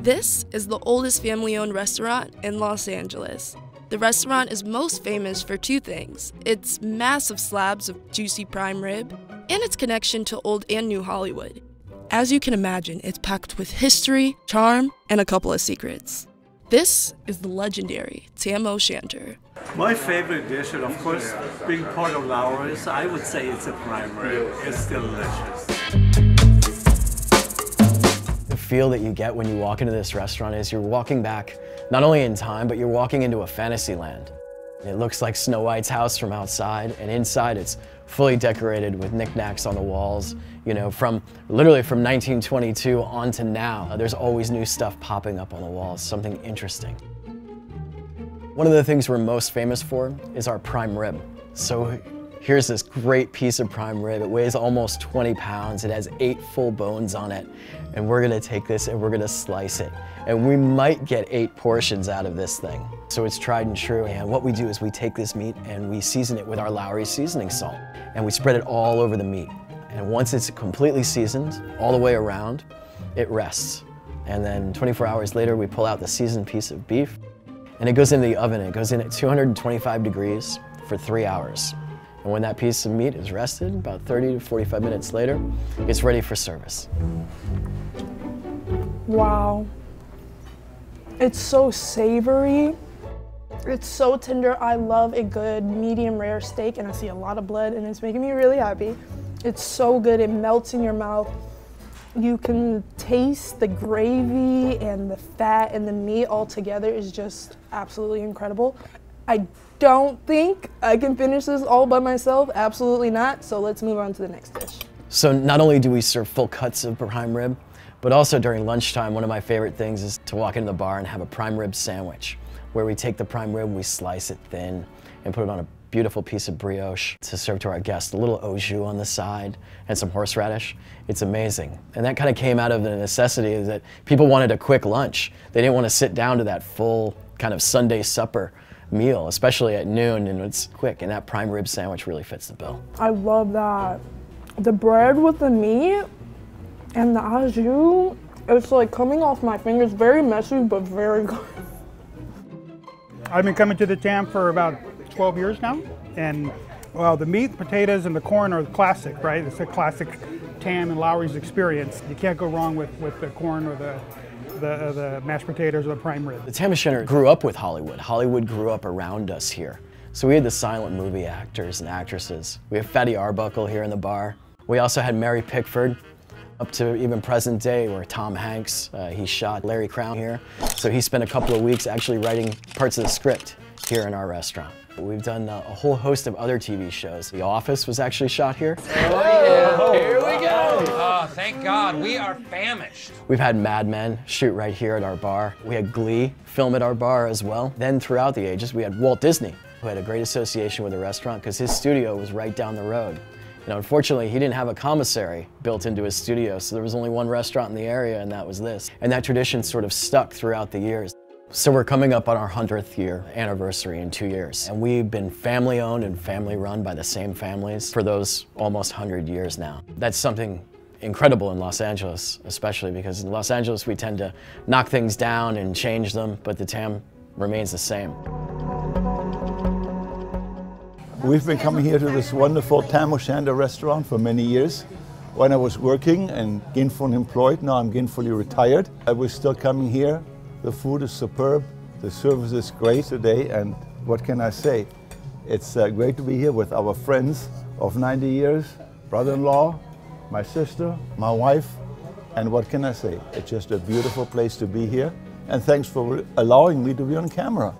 This is the oldest family-owned restaurant in Los Angeles. The restaurant is most famous for two things: its massive slabs of juicy prime rib, and its connection to old and new Hollywood. As you can imagine, it's packed with history, charm, and a couple of secrets. This is the legendary Tam O Shanter. My favorite dish, and of course, being part of Lowry's, I would say it's a prime rib. It's delicious. The feel that you get when you walk into this restaurant is you're walking back not only in time, but you're walking into a fantasy land. It looks like Snow White's house from outside, and inside it's fully decorated with knickknacks on the walls. You know, literally from 1922 on to now, there's always new stuff popping up on the walls, something interesting. One of the things we're most famous for is our prime rib. So here's this great piece of prime rib. It weighs almost 20 pounds. It has 8 full bones on it. And we're gonna take this and we're gonna slice it. And we might get 8 portions out of this thing. So it's tried and true. And what we do is we take this meat and we season it with our Lowry's seasoning salt. And we spread it all over the meat. And once it's completely seasoned, all the way around, it rests. And then 24 hours later, we pull out the seasoned piece of beef, and it goes in the oven. It goes in at 225 degrees for 3 hours. And when that piece of meat is rested, about 30 to 45 minutes later, it's ready for service. Wow. It's so savory. It's so tender. I love a good medium rare steak, and I see a lot of blood, and it's making me really happy. It's so good. It melts in your mouth. You can taste the gravy and the fat and the meat all together is just absolutely incredible. I don't think I can finish this all by myself. Absolutely not. So let's move on to the next dish. So not only do we serve full cuts of prime rib, but also during lunchtime, one of my favorite things is to walk into the bar and have a prime rib sandwich, where we take the prime rib, we slice it thin, and put it on a beautiful piece of brioche to serve to our guests. A little au jus on the side and some horseradish. It's amazing. And that kind of came out of the necessity that people wanted a quick lunch. They didn't want to sit down to that full kind of Sunday supper meal, especially at noon, and it's quick, and that prime rib sandwich really fits the bill. I love that. The bread with the meat and the au jus, it's like coming off my fingers. Very messy, but very good. I've been coming to the Tam for about 12 years now, and well, the meat, potatoes, and the corn are the classic, right? It's a classic Tam and Lowry's experience. You can't go wrong with the corn or the mashed potatoes or the prime rib. The Tam O Shanter grew up with Hollywood. Hollywood grew up around us here. So we had the silent movie actors and actresses. We have Fatty Arbuckle here in the bar. We also had Mary Pickford, up to even present day, where Tom Hanks, he shot Larry Crown here. So he spent a couple of weeks actually writing parts of the script here in our restaurant. We've done a whole host of other TV shows. The Office was actually shot here. Oh yeah, here we go. Oh, thank God, we are famished. We've had MadMen shoot right here at our bar. We had Glee film at our bar as well. Then throughout the ages, we had Walt Disney, who had a great association with the restaurant because his studio was right down the road. You know, unfortunately, he didn't have a commissary built into his studio, so there was only one restaurant in the area, and that was this. And that tradition sort of stuck throughout the years. So we're coming up on our 100th year anniversary in 2 years. And we've been family owned and family run by the same families for those almost 100 years now. That's something incredible in Los Angeles, especially because in Los Angeles we tend to knock things down and change them, but the Tam remains the same. We've been coming here to this wonderful Tam O Shanter restaurant for many years. When I was working and gainfully employed, now I'm gainfully retired. I was still coming here. The food is superb, the service is great today, and what can I say? It's great to be here with our friends of 90 years, brother-in-law, my sister, my wife, and what can I say? It's just a beautiful place to be here, and thanks for allowing me to be on camera.